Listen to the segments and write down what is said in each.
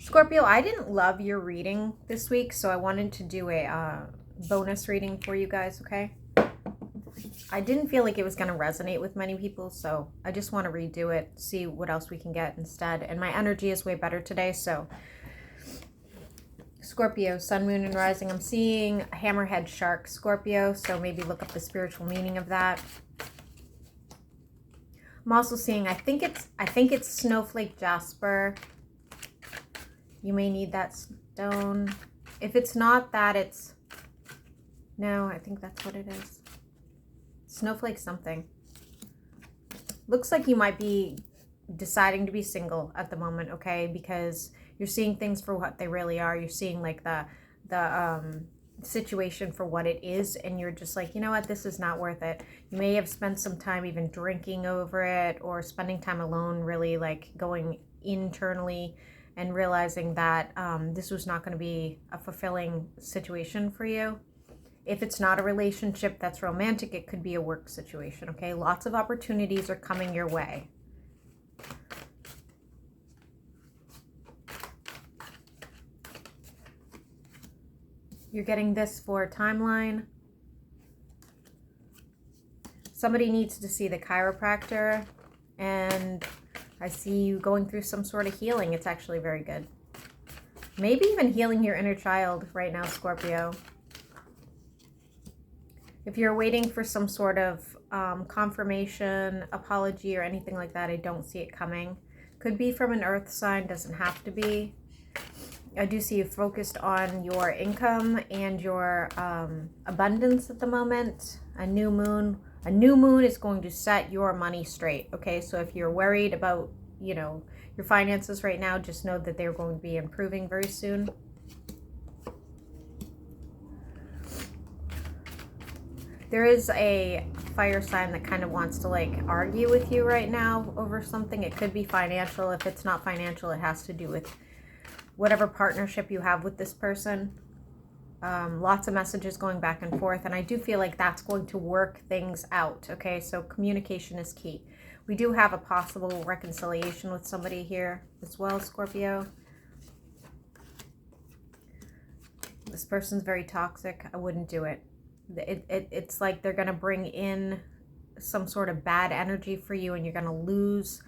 Scorpio, I didn't love your reading this week, so I wanted to do a bonus reading for you guys, okay? I didn't feel like it was going to resonate with many people, so I just want to redo it, see what else we can get instead. And my energy is way better today, so Scorpio, Sun, Moon, and Rising. I'm seeing a hammerhead shark, Scorpio, so maybe look up the spiritual meaning of that. I'm also seeing, I think it's snowflake jasper. You may need that stone. If it's not that, it's... No, I think that's what it is. Snowflake something. Looks like you might be deciding to be single at the moment, okay? Because you're seeing things for what they really are. You're seeing like the situation for what it is, and you're just like, you know what, this is not worth it. You may have spent some time even drinking over it, or spending time alone, really like going internally and realizing that this was not going to be a fulfilling situation for you. If it's not a relationship that's romantic, it could be a work situation, okay? Lots of opportunities are coming your way. You're getting this for a timeline. Somebody needs to see the chiropractor, and I see you going through some sort of healing. It's actually very good. Maybe even healing your inner child right now, Scorpio. If you're waiting for some sort of confirmation, apology, or anything like that, I don't see it coming. Could be from an earth sign, doesn't have to be. I do see you focused on your income and your abundance at the moment. A new moon is going to set your money straight, okay? So if you're worried about, you know, your finances right now, just know that they're going to be improving very soon. There is a fire sign that kind of wants to like argue with you right now over something. It could be financial. If it's not financial, it has to do with whatever partnership you have with this person. Lots of messages going back and forth, and I do feel like that's going to work things out, okay? So communication is key. We do have a possible reconciliation with somebody here as well, Scorpio. This person's very toxic. I wouldn't do it. It's like they're going to bring in some sort of bad energy for you, and you're going to lose,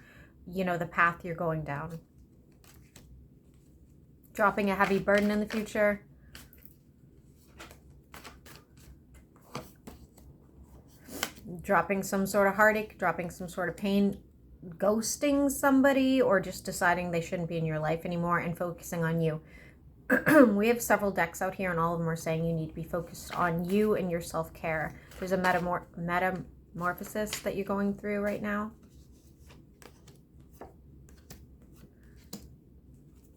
you know, the path you're going down. Dropping a heavy burden in the future. Dropping some sort of heartache, dropping some sort of pain, ghosting somebody, or just deciding they shouldn't be in your life anymore and focusing on you. We have several decks out here, and all of them are saying you need to be focused on you and your self-care. There's a metamorphosis that you're going through right now.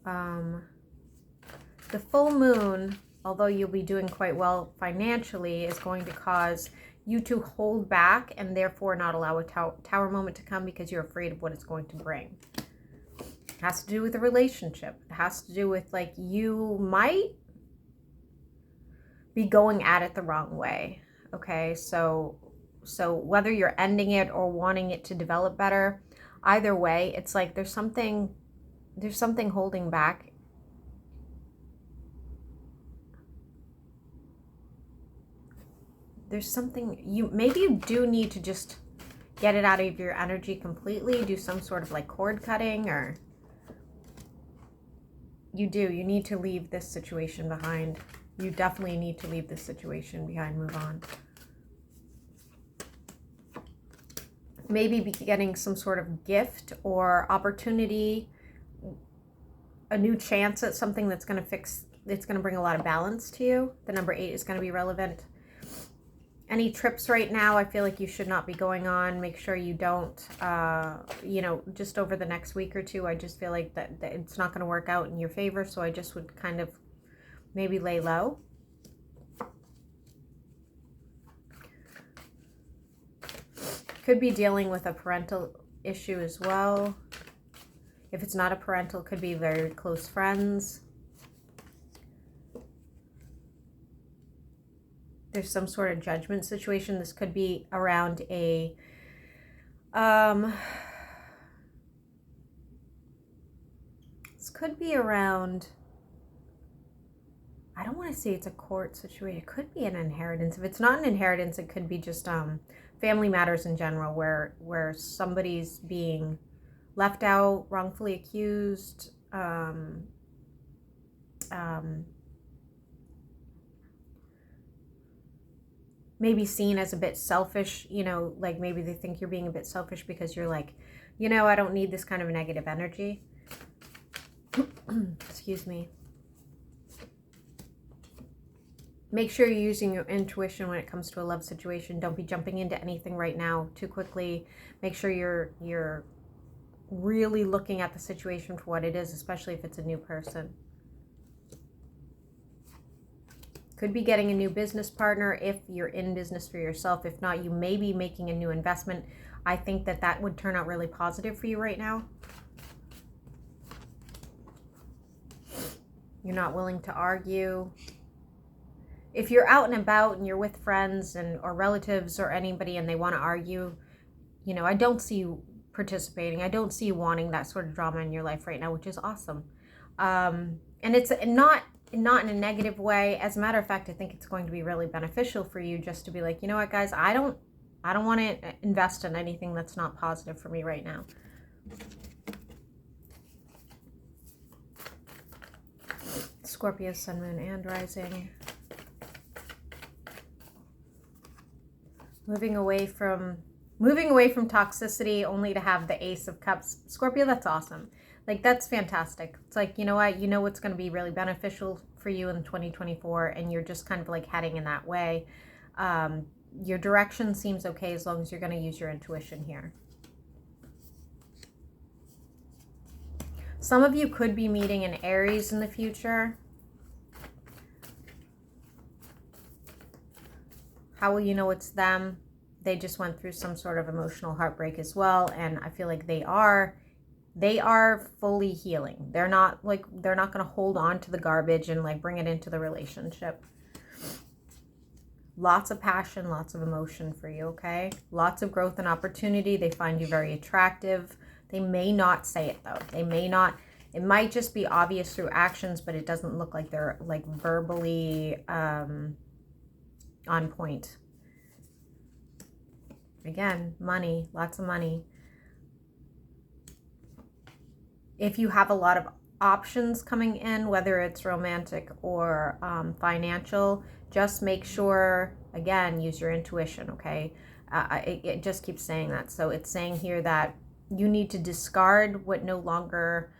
The full moon, although you'll be doing quite well financially, is going to cause you to hold back and therefore not allow a tower moment to come because you're afraid of what it's going to bring. It has to do with a relationship. It has to do with like you might be going at it the wrong way. Okay, so whether you're ending it or wanting it to develop better, either way, it's like there's something holding back. There's something maybe you do need to just get it out of your energy completely, do some sort of like cord cutting, or you need to leave this situation behind. You definitely need to leave this situation behind, move on. Maybe be getting some sort of gift or opportunity, a new chance at something that's going to bring a lot of balance to you. The number 8 is going to be relevant. Any trips right now, I feel like you should not be going on. Make sure you don't, just over the next week or two. I just feel like that it's not going to work out in your favor. So I just would kind of maybe lay low. Could be dealing with a parental issue as well. If it's not a parental, it could be very close friends. There's some sort of judgment situation. This could be around a could be around, I don't want to say it's a court situation. It could be an inheritance. If it's not an inheritance, it could be just family matters in general, where somebody's being left out, wrongfully accused, maybe seen as a bit selfish, like maybe they think you're being a bit selfish because you're like, I don't need this kind of negative energy. Excuse me. Make sure you're using your intuition when it comes to a love situation. Don't be jumping into anything right now too quickly. Make sure you're really looking at the situation for what it is, especially if it's a new person. Could be getting a new business partner if you're in business for yourself. If not, you may be making a new investment. I think that would turn out really positive for you right now. You're not willing to argue. If you're out and about and you're with friends or relatives or anybody and they want to argue, I don't see you participating. I don't see you wanting that sort of drama in your life right now, which is awesome. And it's not in a negative way. As a matter of fact, I think it's going to be really beneficial for you just to be like, you know what, guys, I don't want to invest in anything that's not positive for me right now. Scorpio, sun, moon, and rising. Moving away from toxicity only to have the Ace of Cups. Scorpio, that's awesome. Like, that's fantastic. It's like, you know what? You know what's going to be really beneficial for you in 2024, and you're just kind of like heading in that way. Your direction seems okay as long as you're going to use your intuition here. Some of you could be meeting an Aries in the future. How will you know it's them? They just went through some sort of emotional heartbreak as well, and I feel like they are fully healing. They're not going to hold on to the garbage and like bring it into the relationship. Lots of passion, lots of emotion for you, okay? Lots of growth and opportunity. They find you very attractive. They may not say it though. They may not. It might just be obvious through actions, but it doesn't look like they're like verbally on point. Again, money, lots of money. If you have a lot of options coming in, whether it's romantic or financial, just make sure, again, use your intuition, okay? It just keeps saying that. So it's saying here that you need to discard what no longer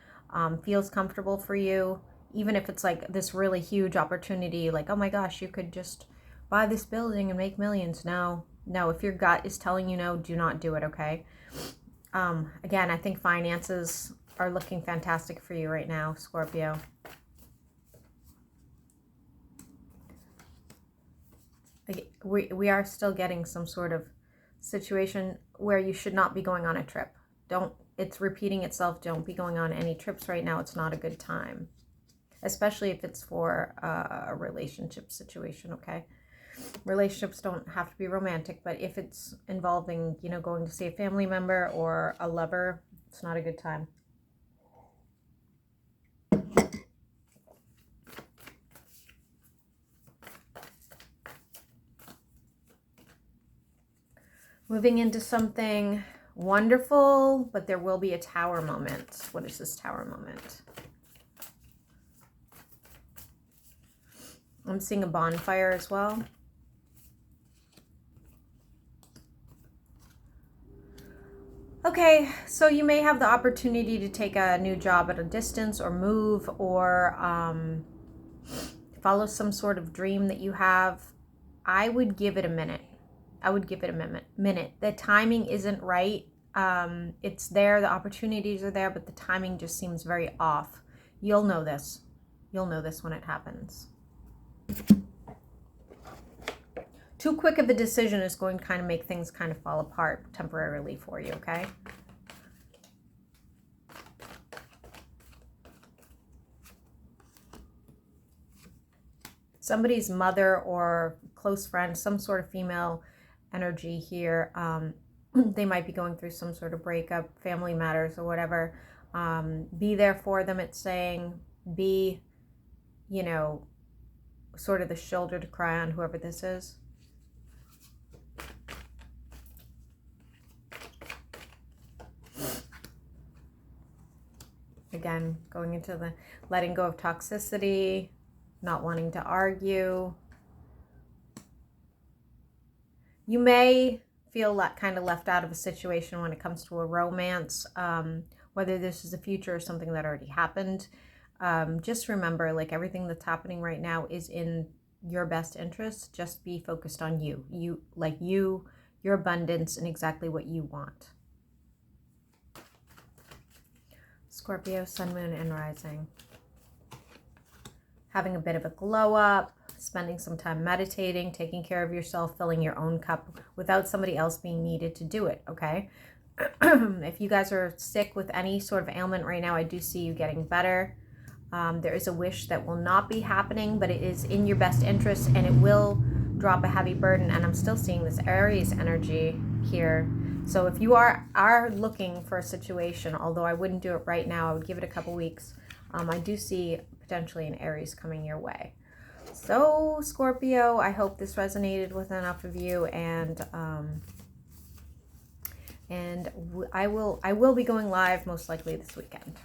feels comfortable for you, even if it's like this really huge opportunity, like, oh my gosh, you could just buy this building and make millions. No, if your gut is telling you no, do not do it, okay? Again, I think finances are looking fantastic for you right now, Scorpio. We are still getting some sort of situation where you should not be going on a trip. It's repeating itself. Don't be going on any trips right now. It's not a good time, especially if it's for a relationship situation, okay? Relationships don't have to be romantic, but if it's involving, going to see a family member or a lover, it's not a good time. Moving into something wonderful, but there will be a tower moment. What is this tower moment? I'm seeing a bonfire as well. Okay, so you may have the opportunity to take a new job at a distance or move or follow some sort of dream that you have. I would give it a minute. The timing isn't right. It's there, the opportunities are there, but the timing just seems very off. You'll know this. You'll know this when it happens. Too quick of a decision is going to kind of make things kind of fall apart temporarily for you, okay? Somebody's mother or close friend, some sort of female energy here. They might be going through some sort of breakup, family matters or whatever. Be there for them, it's saying. Be, you know, sort of the shoulder to cry on, whoever this is. Again, going into the letting go of toxicity, not wanting to argue. You may feel kind of left out of a situation when it comes to a romance, whether this is a future or something that already happened. Just remember, like, everything that's happening right now is in your best interest. Just be focused on you. Your abundance, and exactly what you want. Scorpio, sun, moon, and rising. Having a bit of a glow up, spending some time meditating, taking care of yourself, filling your own cup without somebody else being needed to do it, okay? If you guys are sick with any sort of ailment right now, I do see you getting better. There is a wish that will not be happening, but it is in your best interest, and it will drop a heavy burden. And I'm still seeing this Aries energy here. So if you are looking for a situation, although I wouldn't do it right now, I would give it a couple weeks. I do see potentially an Aries coming your way. So Scorpio, I hope this resonated with enough of you, and I will be going live most likely this weekend.